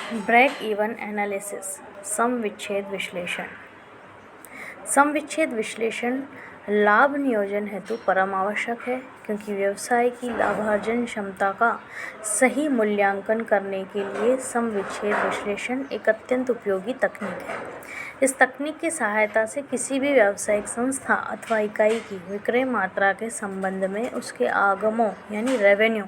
Break even analysis, सम विच्छेद विश्लेषण। सम विच्छेद विश्लेषण लाभ नियोजन हेतु परम आवश्यक है, क्योंकि व्यवसाय की लाभार्जन क्षमता का सही मूल्यांकन करने के लिए सम विच्छेद विश्लेषण एक अत्यंत उपयोगी तकनीक है। इस तकनीक की सहायता से किसी भी व्यावसायिक संस्था अथवा इकाई की विक्रय मात्रा के संबंध में उसके आगमों यानी रेवेन्यू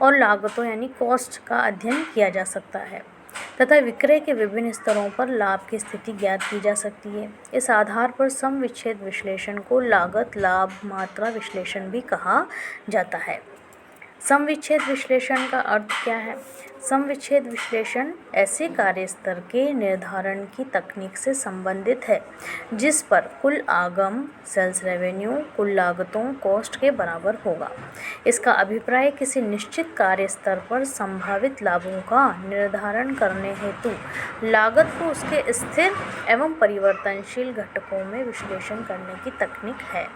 और लागतों यानी कॉस्ट का अध्ययन किया जा सकता है तथा विक्रय के विभिन्न स्तरों पर लाभ की स्थिति ज्ञात की जा सकती है। इस आधार पर सम विच्छेद विश्लेषण को लागत लाभ मात्रा विश्लेषण भी कहा जाता है। सम विच्छेद विश्लेषण का अर्थ क्या है? सम विच्छेद विश्लेषण ऐसे कार्य स्तर के निर्धारण की तकनीक से संबंधित है जिस पर कुल आगम सेल्स रेवेन्यू कुल लागतों कॉस्ट के बराबर होगा। इसका अभिप्राय किसी निश्चित कार्य स्तर पर संभावित लाभों का निर्धारण करने हेतु लागत को उसके स्थिर एवं परिवर्तनशील घटकों में विश्लेषण करने की तकनीक है।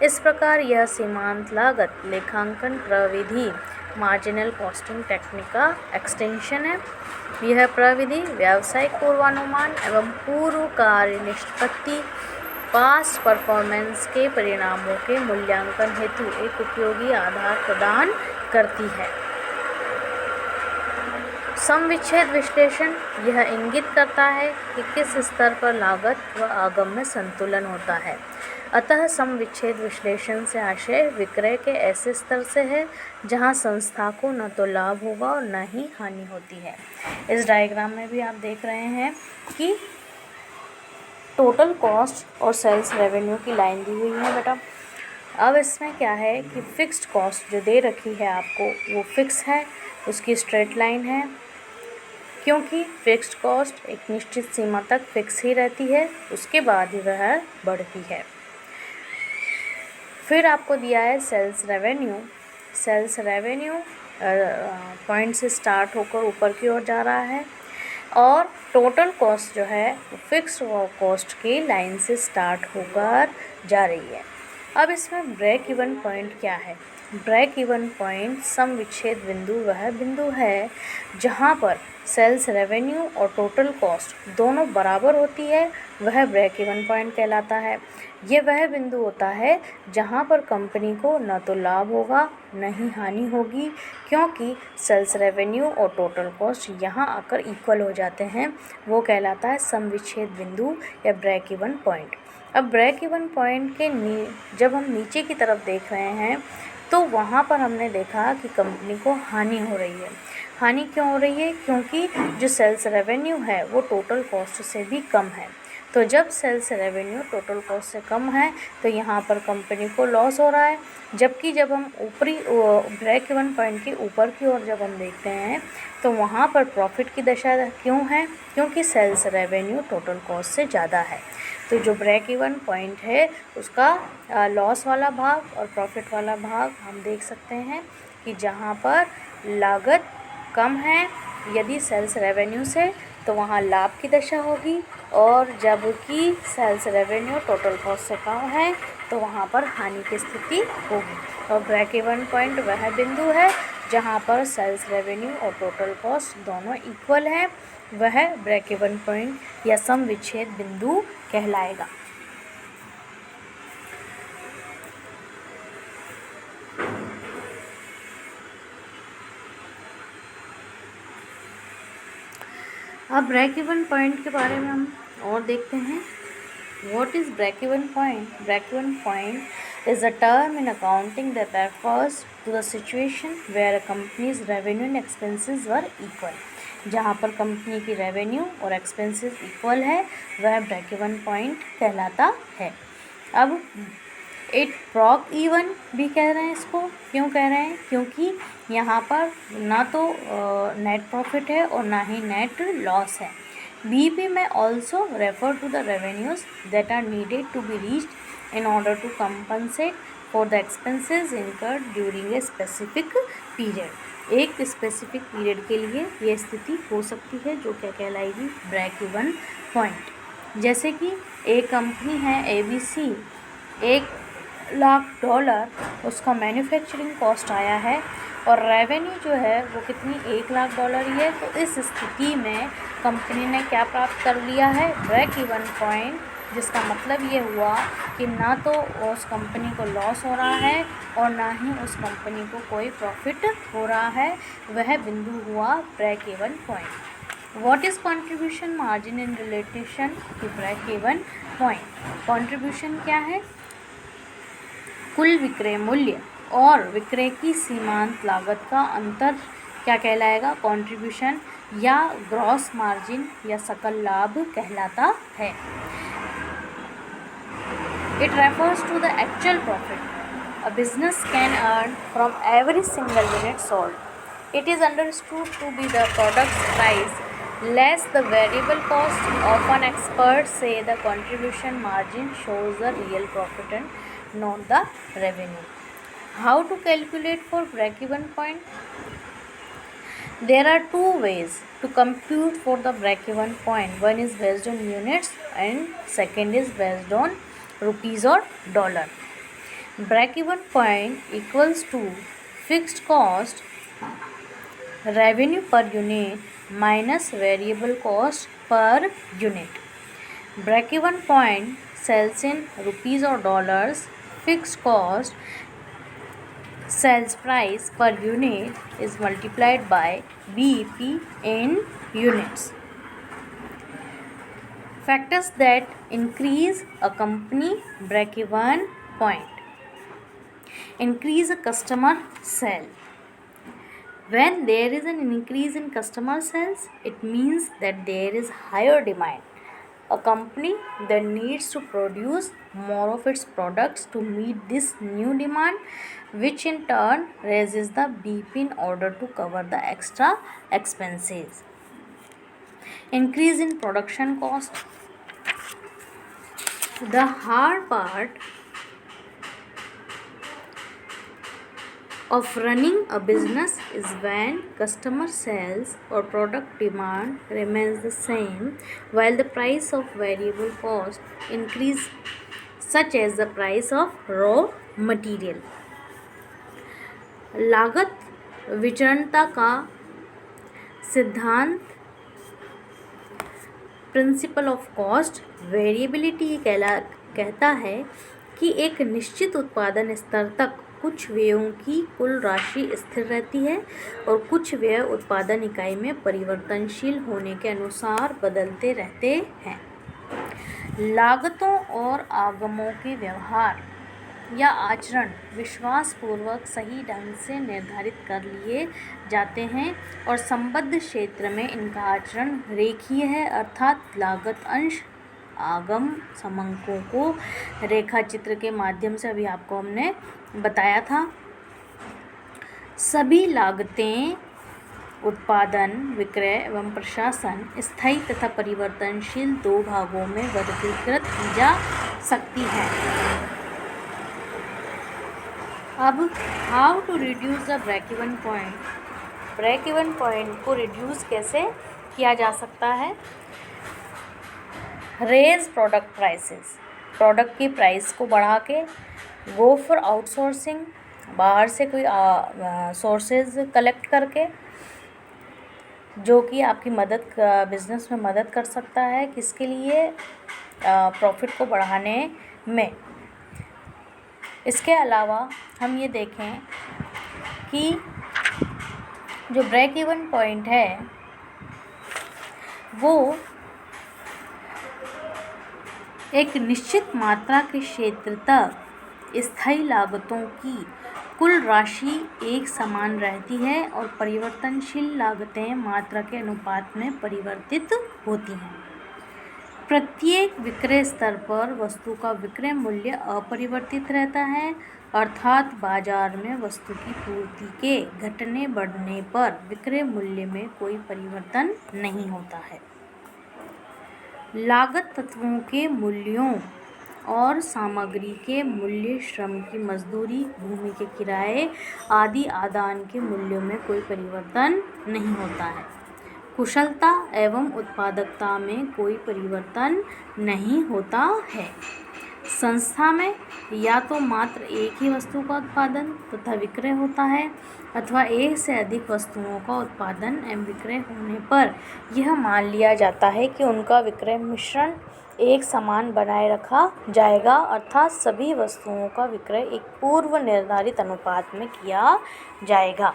इस प्रकार यह सीमांत लागत लेखांकन प्रविधि मार्जिनल कॉस्टिंग टेक्निक का एक्सटेंशन है। यह प्रविधि व्यावसायिक पूर्वानुमान एवं पूर्व कार्य निष्पत्ति पास्ट परफॉर्मेंस के परिणामों के मूल्यांकन हेतु एक उपयोगी आधार प्रदान करती है। सम विच्छेद विश्लेषण यह इंगित करता है कि किस स्तर पर लागत व आगम में संतुलन होता है। अतः सम विच्छेद विश्लेषण से आशय विक्रय के ऐसे स्तर से है जहां संस्था को न तो लाभ होगा और न ही हानि होती है। इस डायग्राम में भी आप देख रहे हैं कि टोटल कॉस्ट और सेल्स रेवेन्यू की लाइन दी हुई है बेटा। अब इसमें क्या है कि फिक्स्ड कॉस्ट जो दे रखी है आपको वो फिक्स है, उसकी स्ट्रेट लाइन है, क्योंकि फिक्स्ड कॉस्ट एक निश्चित सीमा तक फिक्स ही रहती है, उसके बाद ही वह बढ़ती है। फिर आपको दिया है sales revenue. Sales revenue point से स्टार्ट होकर ऊपर की ओर जा रहा है और टोटल कॉस्ट जो है फिक्स्ड कॉस्ट की लाइन से स्टार्ट होकर जा रही है। अब इसमें ब्रेक इवन पॉइंट क्या है? ब्रेक इवन पॉइंट सम विच्छेद बिंदु वह बिंदु है जहाँ पर सेल्स रेवेन्यू और टोटल कॉस्ट दोनों बराबर होती है, वह ब्रेक इवन पॉइंट कहलाता है। ये वह बिंदु होता है जहाँ पर कंपनी को न तो लाभ होगा न ही हानि होगी, क्योंकि सेल्स रेवेन्यू और टोटल कॉस्ट यहाँ आकर इक्वल हो जाते हैं। वो कहलाता है सम विच्छेद बिंदु या ब्रेक इवन पॉइंट। अब ब्रेक इवन पॉइंट के जब हम नीचे की तरफ देख रहे हैं तो वहाँ पर हमने देखा कि कंपनी को हानि हो रही है। हानि क्यों हो रही है? क्योंकि जो सेल्स रेवेन्यू है वो टोटल कॉस्ट से भी कम है। तो जब सेल्स रेवेन्यू टोटल कॉस्ट से कम है तो यहाँ पर कंपनी को लॉस हो रहा है, जबकि जब हम ऊपरी ब्रेक इवन पॉइंट के ऊपर की ओर जब हम देखते हैं तो वहाँ पर प्रॉफिट की दशा क्यों है? क्योंकि सेल्स रेवेन्यू टोटल कॉस्ट से ज़्यादा है। तो जो ब्रेक इवन पॉइंट है उसका लॉस वाला भाग और प्रॉफिट वाला भाग हम देख सकते हैं कि जहाँ पर लागत कम है यदि सेल्स रेवेन्यू से तो वहाँ लाभ की दशा होगी, और जबकि सेल्स रेवेन्यू टोटल कॉस्ट से कम है तो वहाँ पर हानि की स्थिति होगी। और ब्रेक इवन पॉइंट वह बिंदु है जहाँ पर सेल्स रेवेन्यू और टोटल कॉस्ट दोनों इक्वल हैं, वह ब्रेक इवन पॉइंट या सम विच्छेद बिंदु कहलाएगा। अब ब्रेक इवन पॉइंट के बारे में हम और देखते हैं। What is break-even point? Break-even point is a term in accounting that refers to the situation where a company's revenue and expenses were equal. जहाँ पर कंपनी की रेवेन्यू और एक्सपेंसेस इक्वल है वह ब्रेक इवन पॉइंट कहलाता है। अब it break even भी कह रहे हैं इसको, क्यों कह रहे हैं? क्योंकि यहाँ पर ना तो नेट प्रॉफिट है और ना ही नेट लॉस है। BEP may also refer to the revenues that are needed to be reached in order to compensate for the expenses incurred during a specific period. एक स्पेसिफिक पीरियड के लिए ये स्थिति हो सकती है जो क्या कहलाएगी? Break even point. जैसे कि एक कंपनी है ABC, एक लाख डॉलर उसका मैन्युफैक्चरिंग कॉस्ट आया है और रेवेन्यू जो है वो कितनी 1 लाख डॉलर ही है। तो इस स्थिति में कंपनी ने क्या प्राप्त कर लिया है, ब्रेक इवन पॉइंट, जिसका मतलब ये हुआ कि ना तो उस कंपनी को लॉस हो रहा है और ना ही उस कंपनी को कोई प्रॉफिट हो रहा है, वह बिंदु हुआ break even point. What is contribution margin in relation to break even point? Contribution क्या है? कुल विक्रय मूल्य और विक्रय की सीमांत लागत का अंतर क्या कहलाएगा? कंट्रीब्यूशन या ग्रॉस मार्जिन या सकल लाभ कहलाता है। It refers to the actual profit a business can earn from every single unit sold. It is understood to be the product's price less the variable cost. Often experts say the contribution margin shows the real profit and not the revenue. How to calculate for break-even point? There are two ways to compute for the break-even point. One is based on units and second is based on rupees or dollar. Break-even point equals to fixed cost revenue per unit minus variable cost per unit. Break-even point sells in rupees or dollars. Fixed cost sales price per unit is multiplied by BEP in units. Factors that increase a company break-even point. Increase a customer sale. When there is an increase in customer sales, it means that there is higher demand. A company then needs to produce more of its products to meet this new demand, which in turn raises the BP in order to cover the extra expenses. Increase in production cost. The hard part of running a business is when customer sales or product demand remains the same while the price of variable cost increase, such as the price of raw material. लागत विचरणता का सिद्धांत, principle of cost variability कहता है कि एक निश्चित उत्पादन स्तर तक कुछ व्ययों की कुल राशि स्थिर रहती है और कुछ व्यय उत्पादन इकाई में परिवर्तनशील होने के अनुसार बदलते रहते हैं। लागतों और आगमों के व्यवहार या आचरण विश्वासपूर्वक सही ढंग से निर्धारित कर लिए जाते हैं और संबद्ध क्षेत्र में इनका आचरण रेखीय है, अर्थात लागत अंश आगम समंकों को रेखा चित्र के माध्यम से अभी आपको हमने बताया था। सभी लागतें उत्पादन, विक्रय एवं प्रशासन स्थायी तथा परिवर्तनशील दो भागों में वर्गीकृत की जा सकती है। अब how to reduce the break even point? Break even point को रिड्यूस कैसे किया जा सकता है? रेज प्रोडक्ट प्राइसेस, प्रोडक्ट की प्राइस को बढ़ा के। गो फॉर आउटसोर्सिंग, बाहर से कोई सोर्सेज कलेक्ट करके, जो कि आपकी बिजनेस में मदद कर सकता है, किसके लिए? प्रॉफिट को बढ़ाने में। इसके अलावा हम ये देखें कि जो ब्रेक इवन पॉइंट है वो एक निश्चित मात्रा के क्षेत्र तक स्थायी लागतों की कुल राशि एक समान रहती है और परिवर्तनशील लागतें मात्रा के अनुपात में परिवर्तित होती हैं। प्रत्येक विक्रय स्तर पर वस्तु का विक्रय मूल्य अपरिवर्तित रहता है, अर्थात बाजार में वस्तु की पूर्ति के घटने बढ़ने पर विक्रय मूल्य में कोई परिवर्तन नहीं होता है। लागत तत्वों के मूल्यों और सामग्री के मूल्य, श्रम की मजदूरी, भूमि के किराए आदि आदान के मूल्यों में कोई परिवर्तन नहीं होता है। कुशलता एवं उत्पादकता में कोई परिवर्तन नहीं होता है। संस्था में या तो मात्र एक ही वस्तु का उत्पादन तथा विक्रय होता है अथवा एक से अधिक वस्तुओं का उत्पादन एवं विक्रय होने पर यह मान लिया जाता है कि उनका विक्रय मिश्रण एक समान बनाए रखा जाएगा, अर्थात सभी वस्तुओं का विक्रय एक पूर्व निर्धारित अनुपात में किया जाएगा।